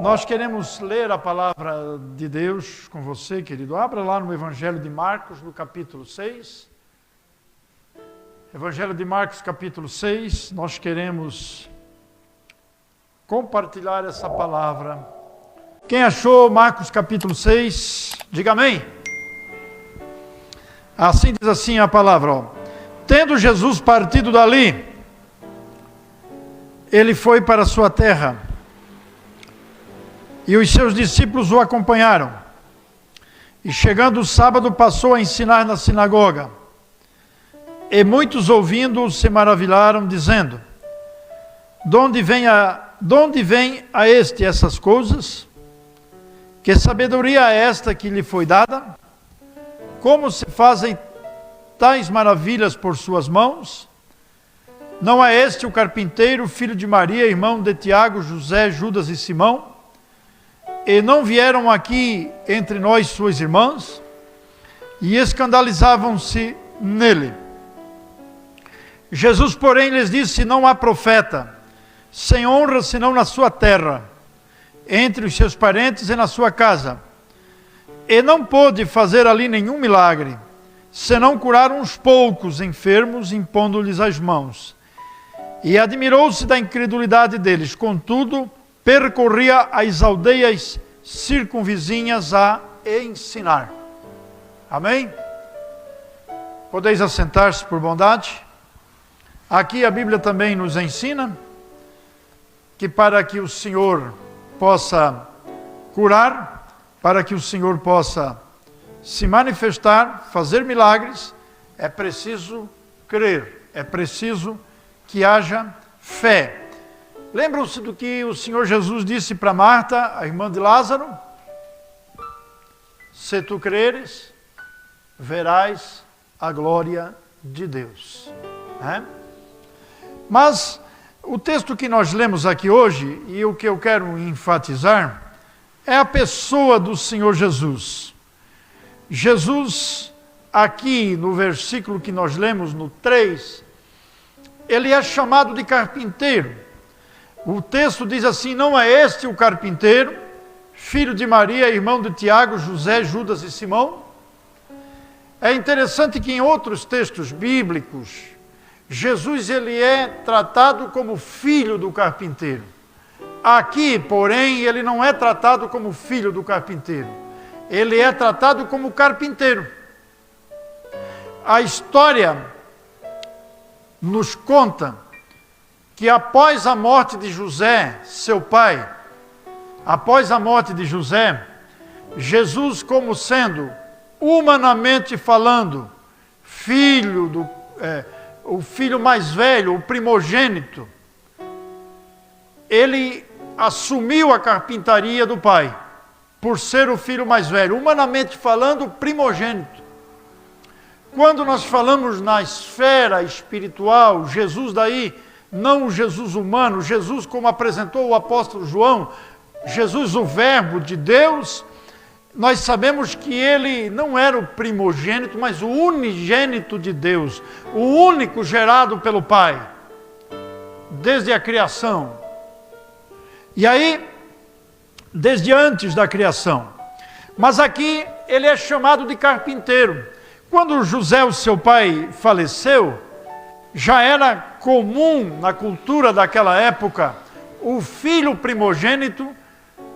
Nós queremos ler a palavra de Deus com você, querido. Abra lá no Evangelho de Marcos, no capítulo 6. Evangelho de Marcos, capítulo 6. Nós queremos compartilhar essa palavra. Quem achou Marcos, capítulo 6, diga amém. Assim diz assim a palavra, ó. Tendo Jesus partido dali, ele foi para a sua terra. E os seus discípulos o acompanharam. E chegando o sábado, passou a ensinar na sinagoga. E muitos ouvindo se maravilharam, dizendo: De onde vem a este essas coisas? Que sabedoria é esta que lhe foi dada? Como se fazem tais maravilhas por suas mãos? Não é este o carpinteiro, filho de Maria, irmão de Tiago, José, Judas e Simão? E não vieram aqui entre nós suas irmãs? E escandalizavam-se nele. Jesus, porém, lhes disse: Não há profeta sem honra senão na sua terra, entre os seus parentes e na sua casa. E não pôde fazer ali nenhum milagre, senão curar uns poucos enfermos, impondo-lhes as mãos. E admirou-se da incredulidade deles. Contudo, percorria as aldeias circunvizinhas a ensinar. Amém? Podeis assentar-se por bondade. Aqui a Bíblia também nos ensina que para que o Senhor possa curar, para que o Senhor possa se manifestar, fazer milagres, é preciso crer, é preciso que haja fé. Lembram-se do que o Senhor Jesus disse para Marta, a irmã de Lázaro? Se tu creres, verás a glória de Deus. Mas o texto que nós lemos aqui hoje, e o que eu quero enfatizar, é a pessoa do Senhor Jesus. Jesus, aqui no versículo que nós lemos, no 3, ele é chamado de carpinteiro. O texto diz assim: Não é este o carpinteiro, filho de Maria, irmão de Tiago, José, Judas e Simão? É interessante que em outros textos bíblicos, Jesus ele é tratado como filho do carpinteiro. Aqui, porém, ele não é tratado como filho do carpinteiro. Ele é tratado como carpinteiro. A história nos conta que após a morte de José, seu pai, após a morte de José, Jesus, como sendo, humanamente falando, o filho mais velho, o primogênito, ele assumiu a carpintaria do pai, por ser o filho mais velho, humanamente falando, primogênito. Quando nós falamos na esfera espiritual, Jesus daí, não o Jesus humano, Jesus como apresentou o apóstolo João, Jesus o verbo de Deus, nós sabemos que ele não era o primogênito, mas o unigênito de Deus, o único gerado pelo Pai, desde a criação. E aí, desde antes da criação. Mas aqui ele é chamado de carpinteiro. Quando José, o seu pai, faleceu, já era comum na cultura daquela época, o filho primogênito,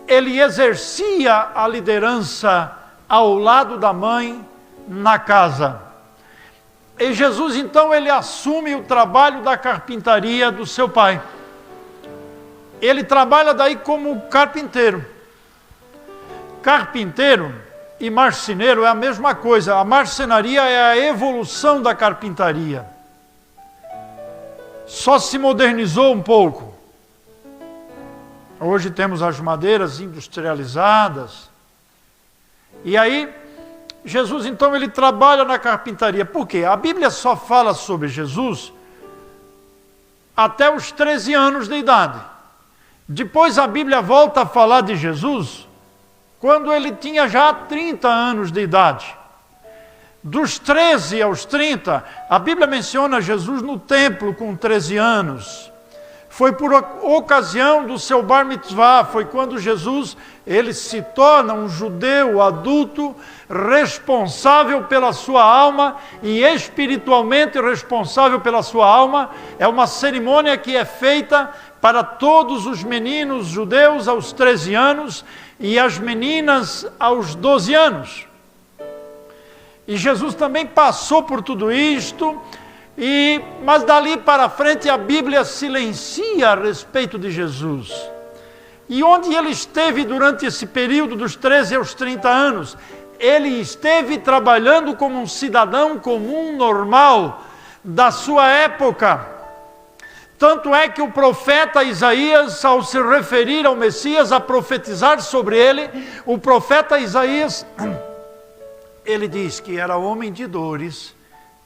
ele exercia a liderança ao lado da mãe na casa. E Jesus, então, ele assume o trabalho da carpintaria do seu pai. Ele trabalha daí como carpinteiro. Carpinteiro e marceneiro é a mesma coisa. A marcenaria é a evolução da carpintaria. Só se modernizou um pouco. Hoje temos as madeiras industrializadas. E aí, Jesus então ele trabalha na carpintaria. Por quê? A Bíblia só fala sobre Jesus até os 13 anos de idade. Depois a Bíblia volta a falar de Jesus quando ele tinha já 30 anos de idade. Dos 13 aos 30, a Bíblia menciona Jesus no templo com 13 anos. Foi por ocasião do seu bar mitzvah, foi quando Jesus, ele se torna um judeu adulto, responsável pela sua alma e espiritualmente responsável pela sua alma. É uma cerimônia que é feita para todos os meninos judeus aos 13 anos e as meninas aos 12 anos. E Jesus também passou por tudo isto, mas dali para frente a Bíblia silencia a respeito de Jesus. E onde ele esteve durante esse período dos 13 aos 30 anos? Ele esteve trabalhando como um cidadão comum, normal, da sua época. Tanto é que o profeta Isaías, ao se referir ao Messias, a profetizar sobre ele, o profeta Isaías, ele diz que era homem de dores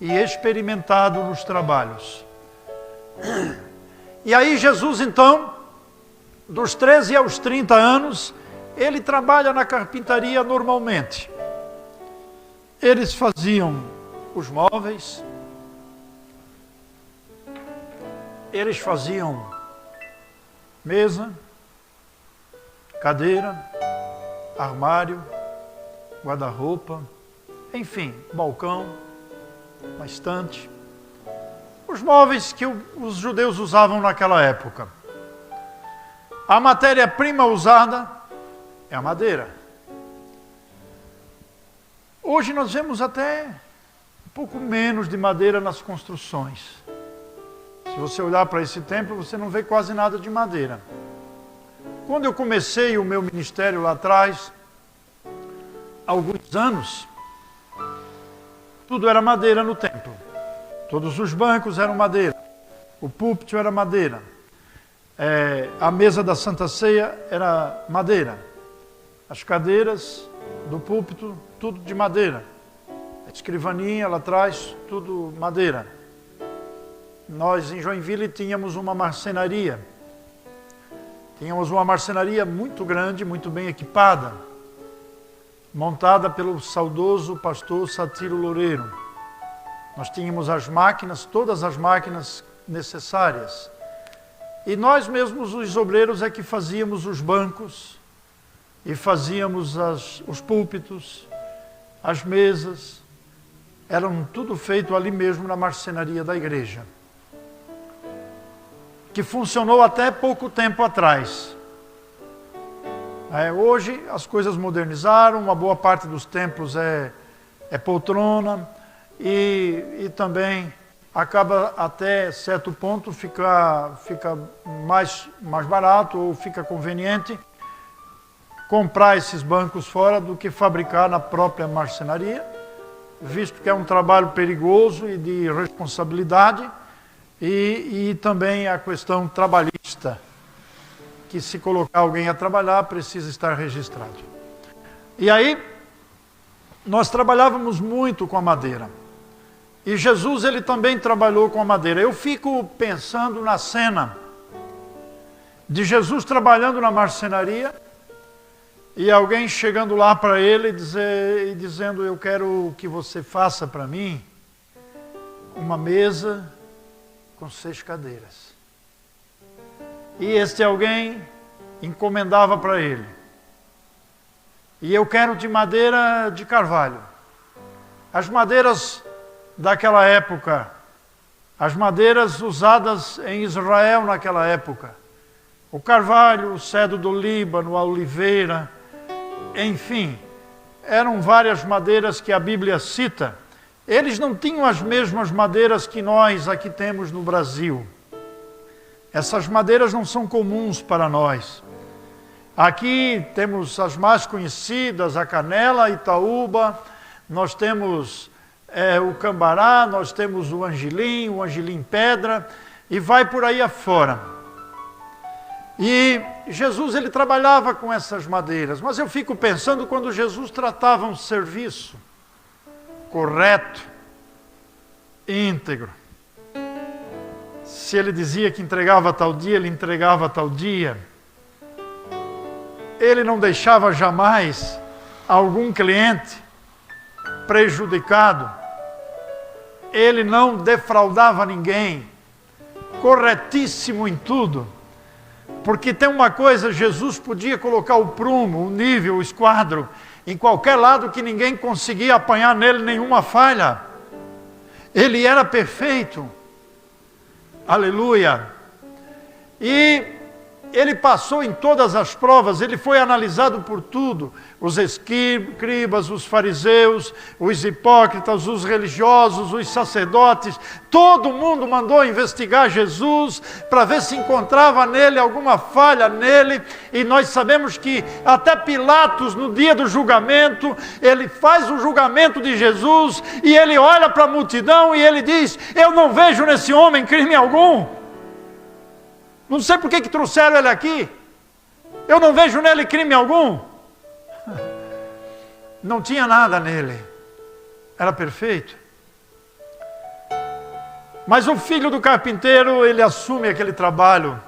e experimentado nos trabalhos. E aí Jesus, então, dos 13 aos 30 anos, ele trabalha na carpintaria normalmente. Eles faziam os móveis, eles faziam mesa, cadeira, armário, guarda-roupa, enfim, balcão, uma estante. Os móveis que os judeus usavam naquela época. A matéria-prima usada é a madeira. Hoje nós vemos até um pouco menos de madeira nas construções. Se você olhar para esse templo, você não vê quase nada de madeira. Quando eu comecei o meu ministério lá atrás, há alguns anos, tudo era madeira no templo. Todos os bancos eram madeira. O púlpito era madeira. A mesa da Santa Ceia era madeira. As cadeiras do púlpito, tudo de madeira. A escrivaninha lá atrás, tudo madeira. Nós em Joinville tínhamos uma marcenaria. Tínhamos uma marcenaria muito grande, muito bem equipada, montada pelo saudoso pastor Satiro Loureiro. Nós tínhamos as máquinas, todas as máquinas necessárias. E nós mesmos, os obreiros, é que fazíamos os bancos, e fazíamos os púlpitos, as mesas. Eram tudo feito ali mesmo na marcenaria da igreja, que funcionou até pouco tempo atrás. Hoje as coisas modernizaram, uma boa parte dos templos é poltrona e também acaba até certo ponto fica mais barato ou fica conveniente comprar esses bancos fora do que fabricar na própria marcenaria, visto que é um trabalho perigoso e de responsabilidade e também a questão trabalhista, que se colocar alguém a trabalhar, precisa estar registrado. E aí, nós trabalhávamos muito com a madeira. E Jesus, ele também trabalhou com a madeira. Eu fico pensando na cena de Jesus trabalhando na marcenaria e alguém chegando lá para ele e dizendo: eu quero que você faça para mim uma mesa com 6 cadeiras. E este alguém encomendava para ele: e eu quero de madeira de carvalho. As madeiras daquela época, as madeiras usadas em Israel naquela época, o carvalho, o cedro do Líbano, a oliveira, enfim, eram várias madeiras que a Bíblia cita. Eles não tinham as mesmas madeiras que nós aqui temos no Brasil. Essas madeiras não são comuns para nós. Aqui temos as mais conhecidas, a canela, a itaúba, nós temos o cambará, nós temos o angelim pedra, e vai por aí afora. E Jesus, ele trabalhava com essas madeiras, mas eu fico pensando quando Jesus tratava um serviço correto, íntegro. Se ele dizia que entregava tal dia, ele entregava tal dia. Ele não deixava jamais algum cliente prejudicado. Ele não defraudava ninguém. corretíssimo em tudo. Porque tem uma coisa, Jesus podia colocar o prumo, o nível, o esquadro, em qualquer lado que ninguém conseguia apanhar nele nenhuma falha. Ele era perfeito. Aleluia. E ele passou em todas as provas, ele foi analisado por tudo. Os escribas, os fariseus, os hipócritas, os religiosos, os sacerdotes, todo mundo mandou investigar Jesus para ver se encontrava nele alguma falha nele. E nós sabemos que até Pilatos, no dia do julgamento, ele faz o julgamento de Jesus e ele olha para a multidão e ele diz: eu não vejo nesse homem crime algum. Não sei por que trouxeram ele aqui. Eu não vejo nele crime algum. Não tinha nada nele. Era perfeito. Mas o filho do carpinteiro, ele assume aquele trabalho.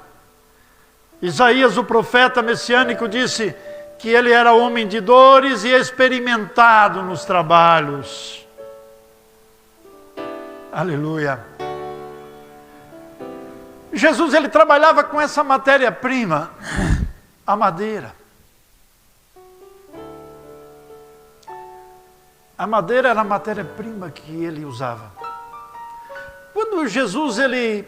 Isaías, o profeta messiânico, disse que ele era homem de dores e experimentado nos trabalhos. Aleluia. Jesus, ele trabalhava com essa matéria-prima, a madeira. A madeira era a matéria-prima que ele usava. Quando Jesus, ele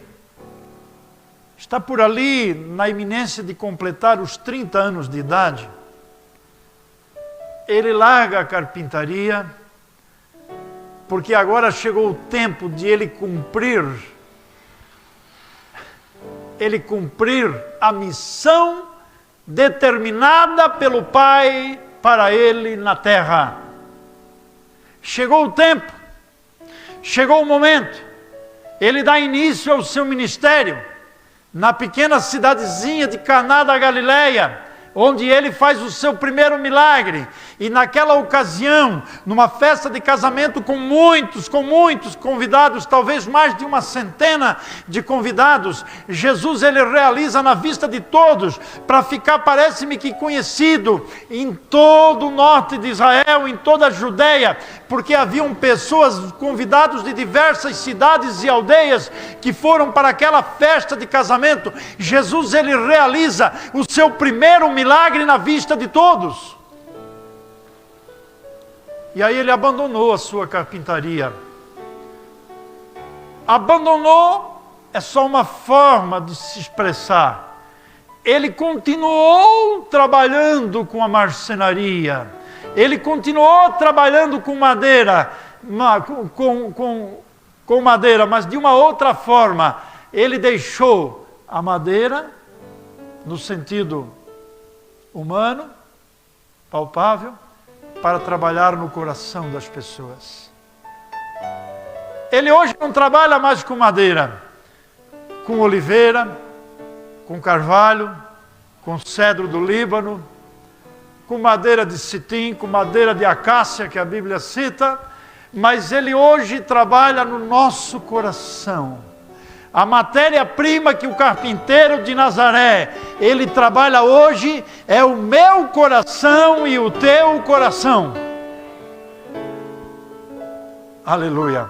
está por ali, na iminência de completar os 30 anos de idade, ele larga a carpintaria, porque agora chegou o tempo de ele cumprir a missão determinada pelo Pai para ele na terra. Chegou o tempo, chegou o momento, ele dá início ao seu ministério, na pequena cidadezinha de Caná da Galileia, onde ele faz o seu primeiro milagre. E naquela ocasião, numa festa de casamento com muitos convidados, talvez mais de uma centena de convidados, Jesus, ele realiza na vista de todos, para ficar, parece-me que conhecido em todo o norte de Israel, em toda a Judeia, porque haviam pessoas, convidados de diversas cidades e aldeias, que foram para aquela festa de casamento. Jesus, ele realiza o seu primeiro milagre na vista de todos. E aí ele abandonou a sua carpintaria. Abandonou é só uma forma de se expressar. Ele continuou trabalhando com a marcenaria. Ele continuou trabalhando com madeira, com madeira, mas de uma outra forma. Ele deixou a madeira, no sentido humano, palpável, para trabalhar no coração das pessoas. Ele hoje não trabalha mais com madeira, com oliveira, com carvalho, com cedro do Líbano, com madeira de citim, com madeira de acácia, que a Bíblia cita, mas ele hoje trabalha no nosso coração. A matéria-prima que o carpinteiro de Nazaré, ele trabalha hoje, é o meu coração e o teu coração. Aleluia.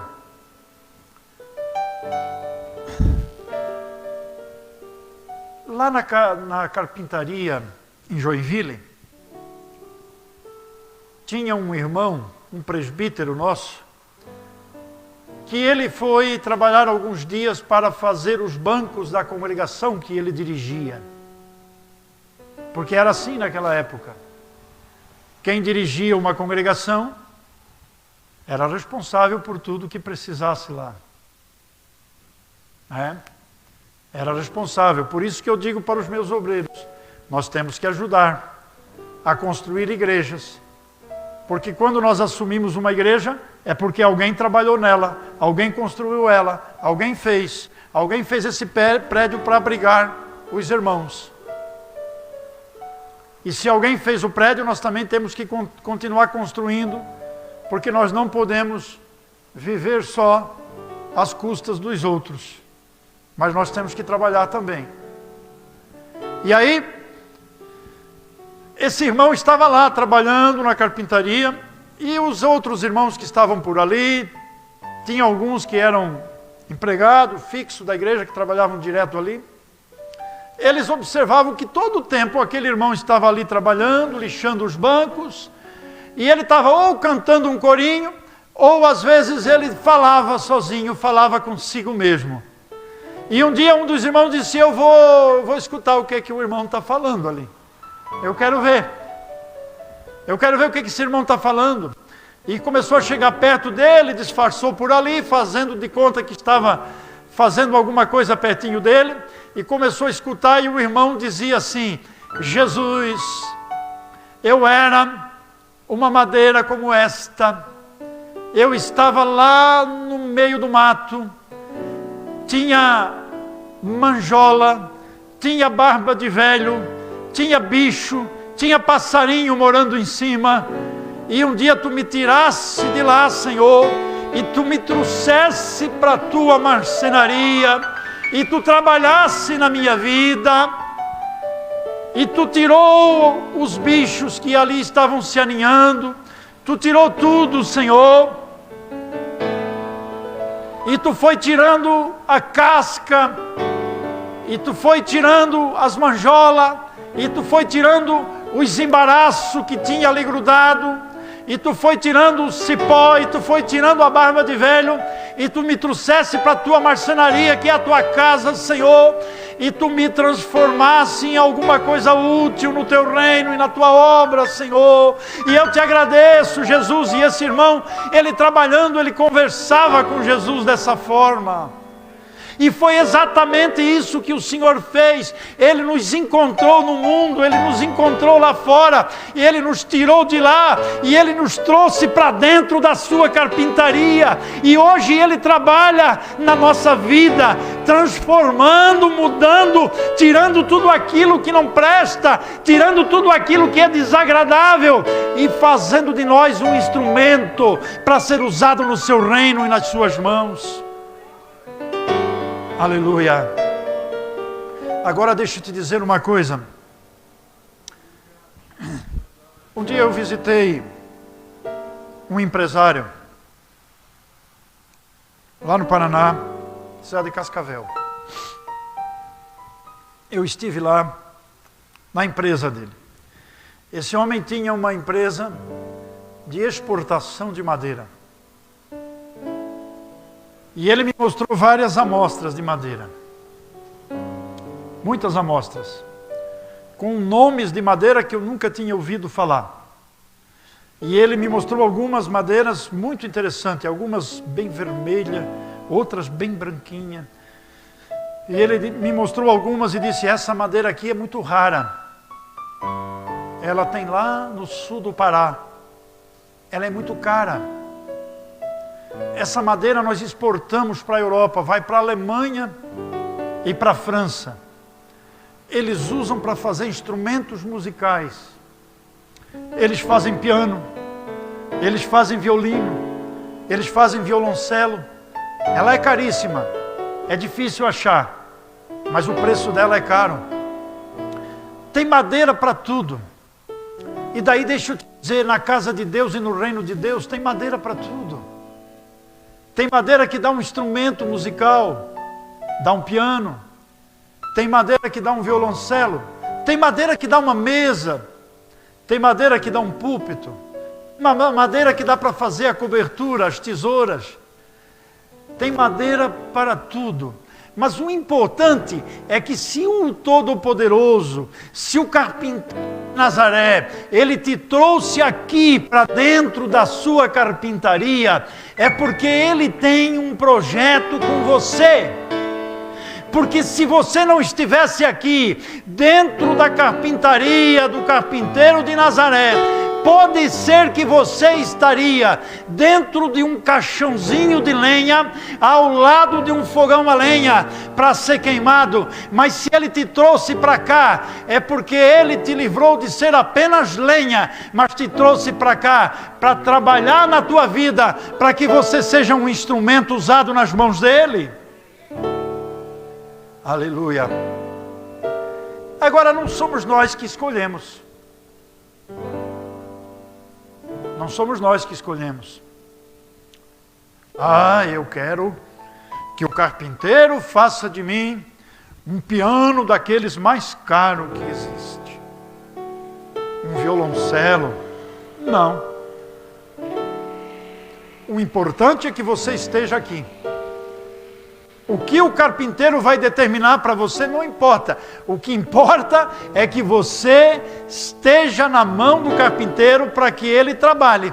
Lá na carpintaria, em Joinville, tinha um irmão, um presbítero nosso, que ele foi trabalhar alguns dias para fazer os bancos da congregação que ele dirigia. Porque era assim naquela época. Quem dirigia uma congregação era responsável por tudo que precisasse lá. Era responsável. Por isso que eu digo para os meus obreiros, nós temos que ajudar a construir igrejas. Porque quando nós assumimos uma igreja, é porque alguém trabalhou nela, alguém construiu ela, alguém fez esse prédio para abrigar os irmãos. E se alguém fez o prédio, nós também temos que continuar construindo, porque nós não podemos viver só às custas dos outros, mas nós temos que trabalhar também. E aí, esse irmão estava lá trabalhando na carpintaria, e os outros irmãos que estavam por ali, tinha alguns que eram empregado fixo da igreja que trabalhavam direto ali. Eles observavam que todo o tempo aquele irmão estava ali trabalhando, lixando os bancos, e ele estava ou cantando um corinho, ou às vezes ele falava sozinho, falava consigo mesmo. E um dia um dos irmãos disse: eu vou escutar o que o irmão está falando ali. Eu quero ver o que esse irmão está falando. E começou a chegar perto dele, disfarçou por ali, fazendo de conta que estava fazendo alguma coisa pertinho dele, e começou a escutar, e o irmão dizia assim: Jesus, eu era uma madeira como esta, eu estava lá no meio do mato, tinha manjola, tinha barba de velho, tinha bicho, tinha passarinho morando em cima, e um dia tu me tirasse de lá, Senhor, e tu me trouxesse para a tua marcenaria, e tu trabalhasse na minha vida, e tu tirou os bichos que ali estavam se aninhando, tu tirou tudo, Senhor, e tu foi tirando a casca, e tu foi tirando as manjolas, e tu foi tirando os embaraços que tinha ali grudado, e tu foi tirando o cipó, e tu foi tirando a barba de velho, e tu me trouxesse para a tua marcenaria, que é a tua casa, Senhor, e tu me transformasse em alguma coisa útil no teu reino e na tua obra, Senhor. E eu te agradeço, Jesus. E esse irmão, ele trabalhando, ele conversava com Jesus dessa forma. E foi exatamente isso que o Senhor fez. Ele nos encontrou no mundo, Ele nos encontrou lá fora, e Ele nos tirou de lá, e Ele nos trouxe para dentro da sua carpintaria, e hoje Ele trabalha na nossa vida, transformando, mudando, tirando tudo aquilo que não presta, tirando tudo aquilo que é desagradável, e fazendo de nós um instrumento para ser usado no seu reino e nas suas mãos. Aleluia. Agora deixa eu te dizer uma coisa. Um dia eu visitei um empresário lá no Paraná, cidade de Cascavel. Eu estive lá na empresa dele. Esse homem tinha uma empresa de exportação de madeira. E ele me mostrou várias amostras de madeira. Muitas amostras. Com nomes de madeira que eu nunca tinha ouvido falar. E ele me mostrou algumas madeiras muito interessantes. Algumas bem vermelhas, outras bem branquinhas. E ele me mostrou algumas e disse: essa madeira aqui é muito rara. Ela tem lá no sul do Pará. Ela é muito cara. Essa madeira nós exportamos para a Europa, vai para a Alemanha e para a França. Eles usam para fazer instrumentos musicais. Eles fazem piano, eles fazem violino, eles fazem violoncelo. Ela é caríssima, é difícil achar, mas o preço dela é caro. Tem madeira para tudo. E daí deixa eu te dizer, na casa de Deus e no reino de Deus tem madeira para tudo. Tem madeira que dá um instrumento musical, dá um piano. Tem madeira que dá um violoncelo. Tem madeira que dá uma mesa. Tem madeira que dá um púlpito. Uma madeira que dá para fazer a cobertura, as tesouras. Tem madeira para tudo. Mas o importante é que se o Todo-Poderoso, se o carpinteiro Nazaré, ele te trouxe aqui para dentro da sua carpintaria, é porque ele tem um projeto com você. Porque se você não estivesse aqui, dentro da carpintaria do carpinteiro de Nazaré, pode ser que você estaria dentro de um caixãozinho de lenha, ao lado de um fogão a lenha, para ser queimado. Mas se Ele te trouxe para cá, é porque Ele te livrou de ser apenas lenha, mas te trouxe para cá, para trabalhar na tua vida, para que você seja um instrumento usado nas mãos dEle. Aleluia. Agora não somos nós que escolhemos. Não somos nós que escolhemos. Eu quero que o carpinteiro faça de mim um piano daqueles mais caros que existe. Um violoncelo. Não. O importante é que você esteja aqui. O que o carpinteiro vai determinar para você não importa. O que importa é que você esteja na mão do carpinteiro para que ele trabalhe.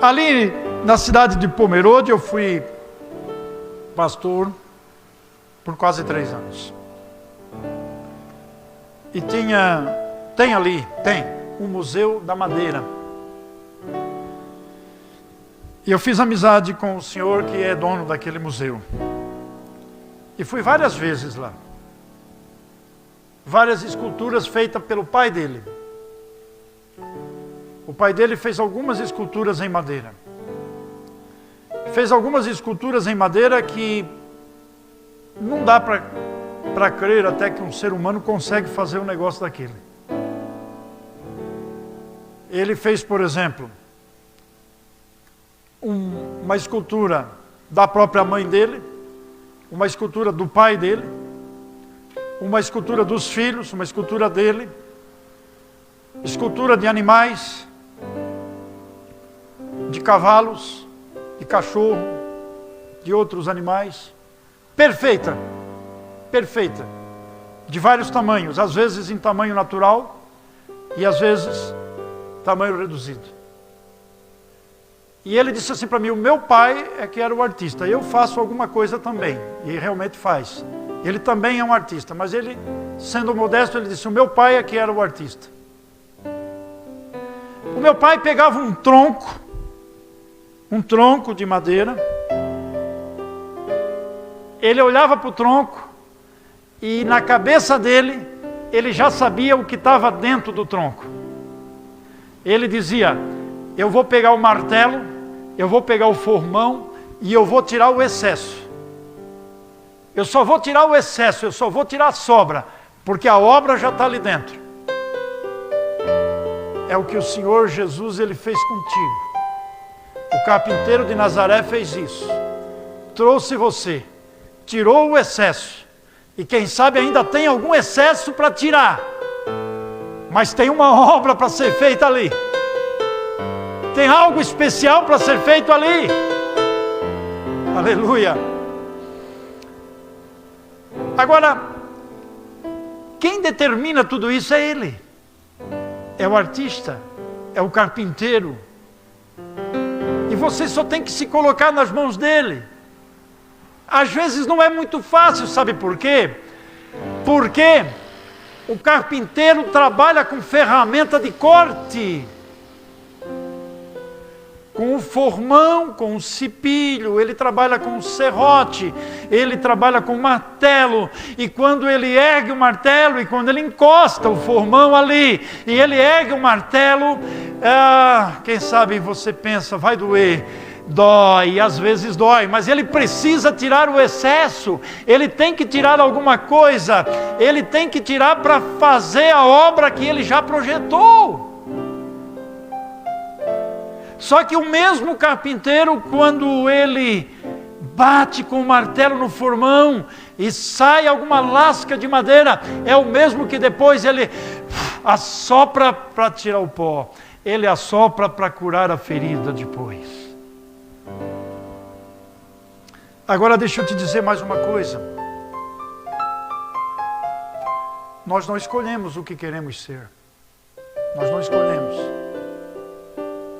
Ali na cidade de Pomerode eu fui pastor por quase 3 anos. E tem um museu da madeira. E eu fiz amizade com o senhor que é dono daquele museu. E fui várias vezes lá. Várias esculturas feitas pelo pai dele. O pai dele fez algumas esculturas em madeira. Fez algumas esculturas em madeira que não dá para crer até que um ser humano consegue fazer um negócio daquele. Ele fez, por exemplo, uma escultura da própria mãe dele, uma escultura do pai dele, uma escultura dos filhos, uma escultura dele, escultura de animais, de cavalos, de cachorro, de outros animais, perfeita, perfeita, de vários tamanhos, às vezes em tamanho natural e às vezes tamanho reduzido. E ele disse assim para mim, o meu pai é que era o artista, eu faço alguma coisa também, e realmente faz. Ele também é um artista, mas ele, sendo modesto, ele disse, o meu pai é que era o artista. O meu pai pegava um tronco de madeira, ele olhava para o tronco, e na cabeça dele, ele já sabia o que estava dentro do tronco. Ele dizia, eu vou pegar o martelo, eu vou pegar o formão e eu vou tirar o excesso. Eu só vou tirar o excesso, eu só vou tirar a sobra, porque a obra já está ali dentro. É o que o Senhor Jesus ele fez contigo. O carpinteiro de Nazaré fez isso. Trouxe você, tirou o excesso, e quem sabe ainda tem algum excesso para tirar, mas tem uma obra para ser feita ali. Tem algo especial para ser feito ali. Aleluia. Agora, quem determina tudo isso é Ele. É o artista, é o carpinteiro. E você só tem que se colocar nas mãos dele. Às vezes não é muito fácil, sabe por quê? Porque o carpinteiro trabalha com ferramenta de corte. Com o formão, com o cipilho, ele trabalha com o serrote, ele trabalha com o martelo, e quando ele ergue o martelo, e quando ele encosta o formão ali, e ele ergue o martelo, quem sabe você pensa, vai doer, dói, às vezes dói, mas ele precisa tirar o excesso, ele tem que tirar alguma coisa, ele tem que tirar para fazer a obra que ele já projetou. Só que o mesmo carpinteiro, quando ele bate com o martelo no formão e sai alguma lasca de madeira, é o mesmo que depois ele assopra para tirar o pó. Ele assopra para curar a ferida depois. Agora deixa eu te dizer mais uma coisa. Nós não escolhemos o que queremos ser. Nós não escolhemos.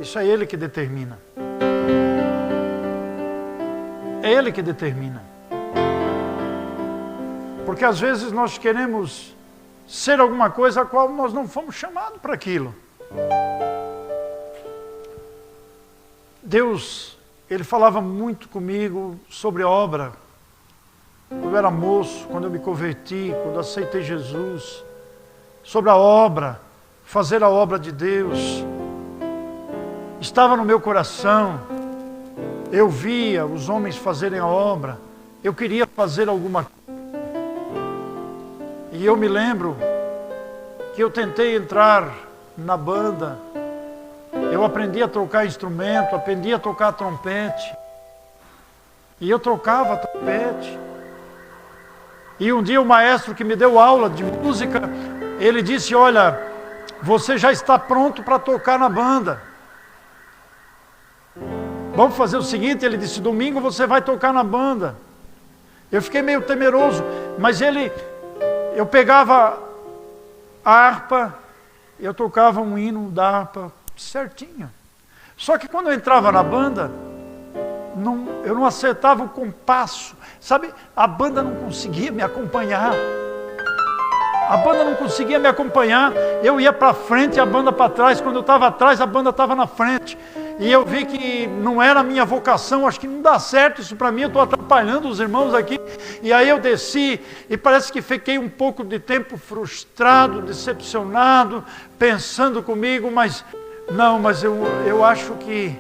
Isso é Ele que determina. É Ele que determina. Porque às vezes nós queremos ser alguma coisa a qual nós não fomos chamados para aquilo. Deus, Ele falava muito comigo sobre a obra. Quando eu era moço, quando eu me converti, quando eu aceitei Jesus. Sobre a obra, fazer a obra de Deus. Estava no meu coração, eu via os homens fazerem a obra, eu queria fazer alguma coisa. E eu me lembro que eu tentei entrar na banda, eu aprendi a tocar instrumento, aprendi a tocar trompete, E eu tocava trompete. E um dia o maestro que me deu aula de música, ele disse, olha, você já está pronto para tocar na banda. Vamos fazer o seguinte, ele disse, domingo você vai tocar na banda. Eu fiquei meio temeroso, mas eu pegava a harpa, eu tocava um hino da harpa certinho. Só que quando eu entrava na banda, eu não acertava o compasso. Sabe, a banda não conseguia me acompanhar. A banda não conseguia me acompanhar. Eu ia para frente e a banda para trás. Quando eu estava atrás, a banda estava na frente. E eu vi que não era a minha vocação. Acho que não dá certo isso para mim. Eu estou atrapalhando os irmãos aqui. E aí eu desci e parece que fiquei um pouco de tempo frustrado, decepcionado, pensando comigo. Mas eu acho que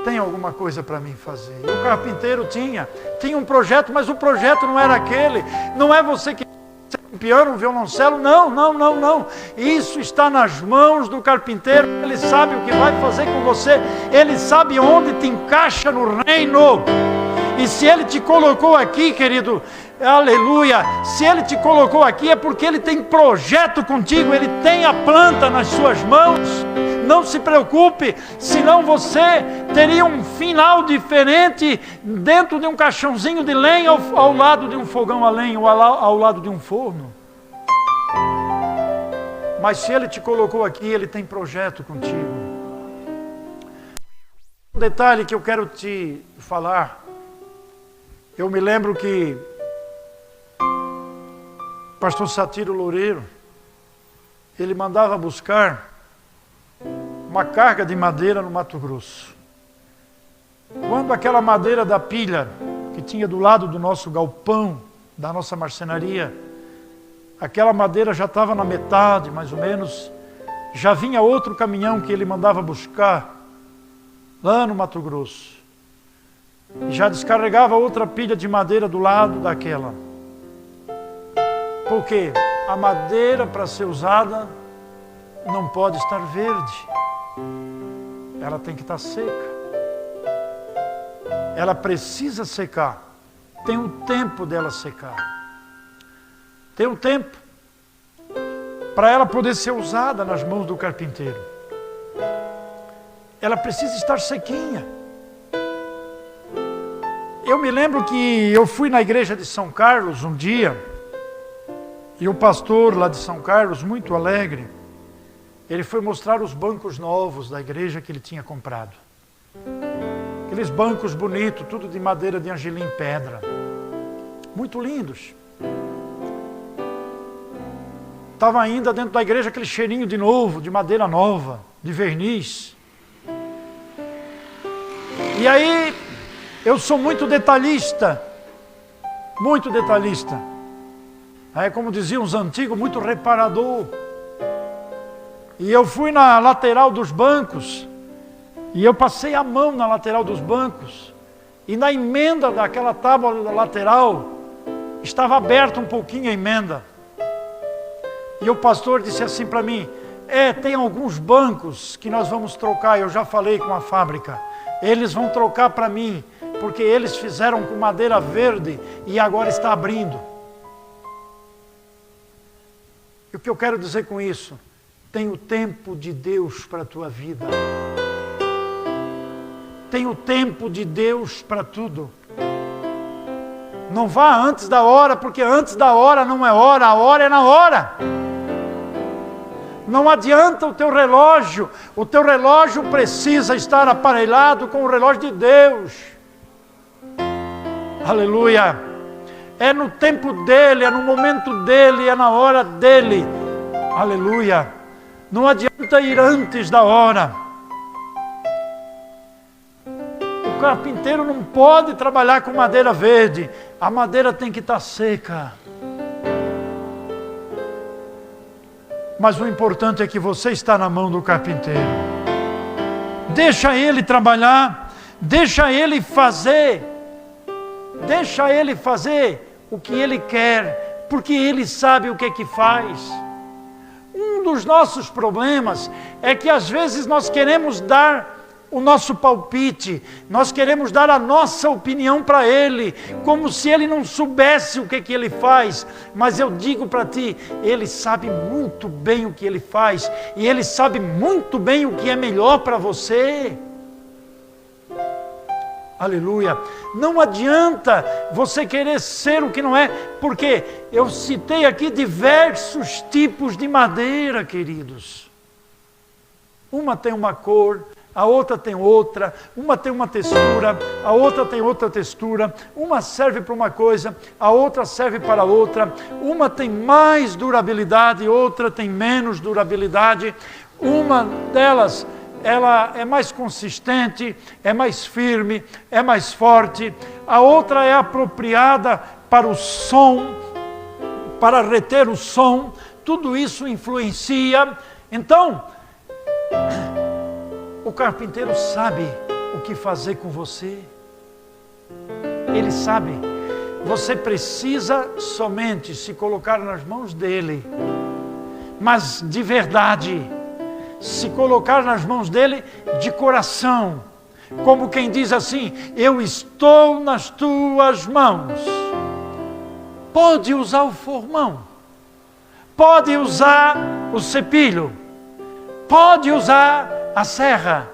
tem alguma coisa para mim fazer. E o carpinteiro tinha um projeto, mas o projeto não era aquele. Não é você que um piano, um violoncelo, não. Isso está nas mãos do carpinteiro. Ele sabe o que vai fazer com você. Ele sabe onde te encaixa no reino. E se ele te colocou aqui, querido, aleluia, se ele te colocou aqui é porque ele tem projeto contigo. Ele tem a planta nas suas mãos. Não se preocupe, senão você teria um final diferente dentro de um caixãozinho de lenha ao lado de um fogão a lenha ou ao lado de um forno. Mas se ele te colocou aqui, ele tem projeto contigo. Um detalhe que eu quero te falar. Eu me lembro que o pastor Satiro Loureiro, ele mandava buscar uma carga de madeira no Mato Grosso. Quando aquela madeira da pilha, que tinha do lado do nosso galpão, da nossa marcenaria, aquela madeira já estava na metade, mais ou menos, já vinha outro caminhão que ele mandava buscar, lá no Mato Grosso. E já descarregava outra pilha de madeira do lado daquela. Por quê? A madeira, para ser usada, não pode estar verde. Ela tem que estar seca. Ela precisa secar. Tem um tempo dela secar. Tem um tempo para ela poder ser usada nas mãos do carpinteiro. Ela precisa estar sequinha. Eu me lembro que eu fui na igreja de São Carlos um dia, e o pastor lá de São Carlos, muito alegre, ele foi mostrar os bancos novos da igreja que ele tinha comprado. Aqueles bancos bonitos, tudo de madeira de angelim pedra. Muito lindos. Estava ainda dentro da igreja aquele cheirinho de novo, de madeira nova, de verniz. E aí, eu sou muito detalhista. Muito detalhista. Aí, como diziam os antigos, muito reparador. E eu fui na lateral dos bancos, e eu passei a mão na lateral dos bancos, e na emenda daquela tábua lateral, estava aberta um pouquinho a emenda. E o pastor disse assim para mim, tem alguns bancos que nós vamos trocar, eu já falei com a fábrica, eles vão trocar para mim, porque eles fizeram com madeira verde, e agora está abrindo. E o que eu quero dizer com isso? Tem o tempo de Deus para a tua vida. Tem o tempo de Deus para tudo. Não vá antes da hora, porque antes da hora não é hora, a hora é na hora. Não adianta o teu relógio precisa estar aparelhado com o relógio de Deus. Aleluia. É no tempo dele, é no momento dele, é na hora dele. Aleluia. Não adianta ir antes da hora. O carpinteiro não pode trabalhar com madeira verde. A madeira tem que estar seca. Mas o importante é que você está na mão do carpinteiro. Deixa ele trabalhar. Deixa ele fazer. Deixa ele fazer o que ele quer. Porque ele sabe o que é que faz. Um dos nossos problemas é que às vezes nós queremos dar o nosso palpite, nós queremos dar a nossa opinião para Ele, como se Ele não soubesse o que Ele faz. Mas eu digo para ti, Ele sabe muito bem o que Ele faz, e Ele sabe muito bem o que é melhor para você. Aleluia. Não adianta você querer ser o que não é, porque eu citei aqui diversos tipos de madeira, queridos. Uma tem uma cor, a outra tem outra, uma tem uma textura, a outra tem outra textura, uma serve para uma coisa, a outra serve para outra, uma tem mais durabilidade, outra tem menos durabilidade, uma delas ela é mais consistente, é mais firme, é mais forte, a outra é apropriada para o som, para reter o som, tudo isso influencia. Então, o carpinteiro sabe o que fazer com você, ele sabe, você precisa somente se colocar nas mãos dele, mas de verdade, se colocar nas mãos dele de coração, como quem diz assim: eu estou nas tuas mãos. Pode usar o formão, pode usar o cepilho, pode usar a serra,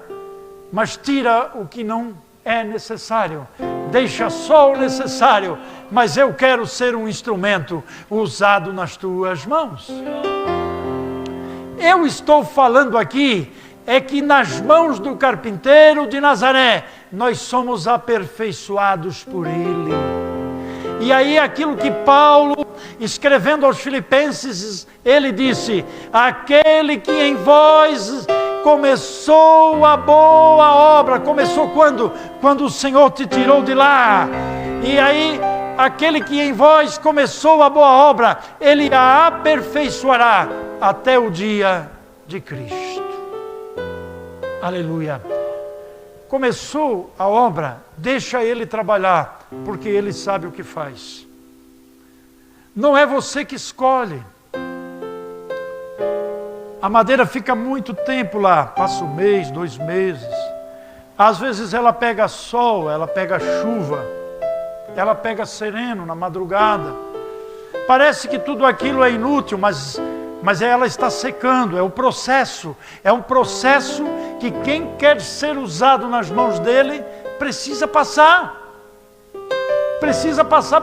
mas tira o que não é necessário, deixa só o necessário, mas eu quero ser um instrumento usado nas tuas mãos. Eu estou falando aqui é que nas mãos do carpinteiro de Nazaré, nós somos aperfeiçoados por Ele. E aí aquilo que Paulo, escrevendo aos Filipenses, ele disse: aquele que em vós começou a boa obra. Começou quando? Quando o Senhor te tirou de lá. E aí, aquele que em vós começou a boa obra, Ele a aperfeiçoará até o dia de Cristo. Aleluia. Começou a obra, deixa Ele trabalhar, porque Ele sabe o que faz. Não é você que escolhe. A madeira fica muito tempo lá, passa um mês, 2 meses. Às vezes ela pega sol, ela pega chuva, ela pega sereno na madrugada. Parece que tudo aquilo é inútil, mas ela está secando, é um processo que quem quer ser usado nas mãos dele precisa passar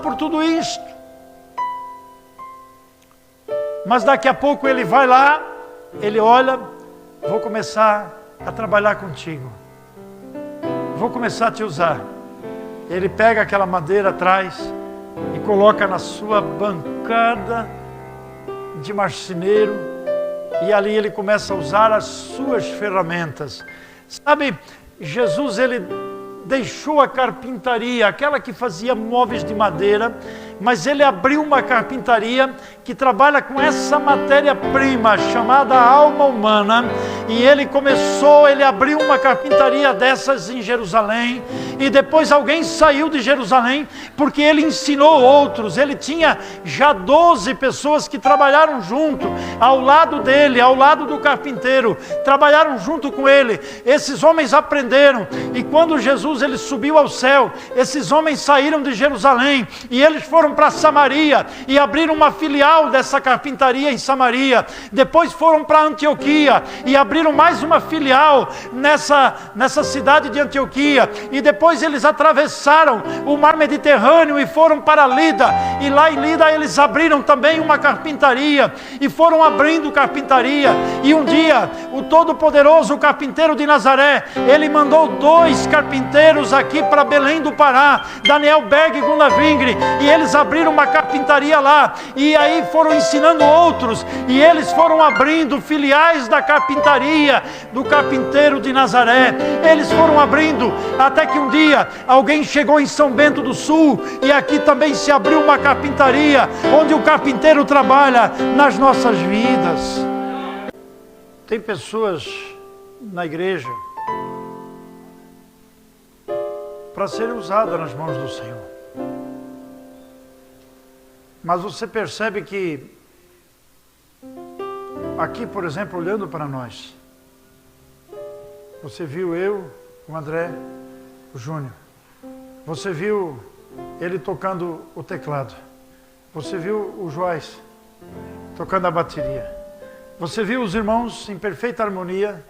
por tudo isto. Mas daqui a pouco ele vai lá, ele olha: vou começar a trabalhar contigo, vou começar a te usar. Ele pega aquela madeira atrás e coloca na sua bancada de marceneiro, e ali ele começa a usar as suas ferramentas. Sabe, Jesus, ele deixou a carpintaria, aquela que fazia móveis de madeira, mas ele abriu uma carpintaria que trabalha com essa matéria-prima chamada alma humana, e ele abriu uma carpintaria dessas em Jerusalém, e depois alguém saiu de Jerusalém, porque ele ensinou outros. Ele tinha já 12 pessoas que trabalharam junto, ao lado dele, ao lado do carpinteiro, trabalharam junto com ele. Esses homens aprenderam, e quando Jesus ele subiu ao céu, esses homens saíram de Jerusalém, e eles foram para Samaria, e abriram uma filial dessa carpintaria em Samaria. Depois foram para Antioquia, e abriram mais uma filial nessa cidade de Antioquia, e depois eles atravessaram o mar Mediterrâneo e foram para Lida, e lá em Lida eles abriram também uma carpintaria, e foram abrindo carpintaria, e um dia o Todo-Poderoso, o carpinteiro de Nazaré, ele mandou 2 carpinteiros aqui para Belém do Pará, Daniel Berg e Gunnar Vingre, e eles abriram uma carpintaria lá, e aí foram ensinando outros, e eles foram abrindo filiais da carpintaria do carpinteiro de Nazaré. Eles foram abrindo, até que um dia alguém chegou em São Bento do Sul, e aqui também se abriu uma carpintaria, onde o carpinteiro trabalha nas nossas vidas. Tem pessoas na igreja para serem usadas nas mãos do Senhor, mas você percebe que aqui, por exemplo, olhando para nós, você viu eu o André, o Júnior. Você viu ele tocando o teclado. Você viu o Joás tocando a bateria. Você viu os irmãos em perfeita harmonia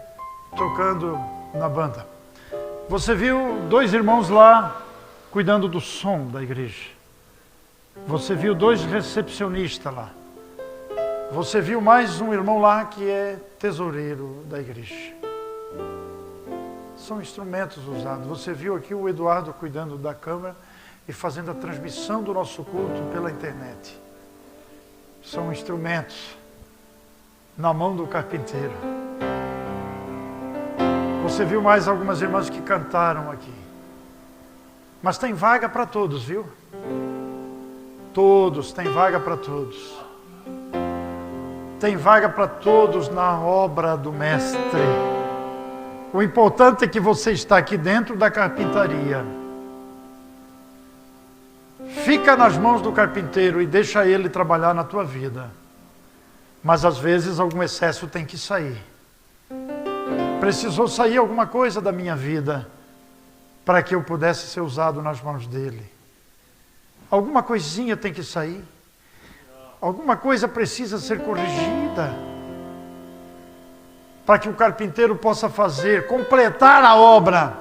tocando na banda. Você viu 2 irmãos lá cuidando do som da igreja. Você viu 2 recepcionistas lá. Você viu mais um irmão lá que é tesoureiro da igreja. São instrumentos usados. Você viu aqui o Eduardo cuidando da câmera e fazendo a transmissão do nosso culto pela internet. São instrumentos na mão do carpinteiro. Você viu mais algumas irmãs que cantaram aqui. Mas tem vaga para todos, viu? Todos, tem vaga para todos. Tem vaga para todos na obra do Mestre. O importante é que você está aqui dentro da carpintaria. Fica nas mãos do carpinteiro e deixa ele trabalhar na tua vida. Mas às vezes algum excesso tem que sair. Precisou sair alguma coisa da minha vida para que eu pudesse ser usado nas mãos dele. Alguma coisinha tem que sair. Alguma coisa precisa ser corrigida para que o carpinteiro possa fazer, completar a obra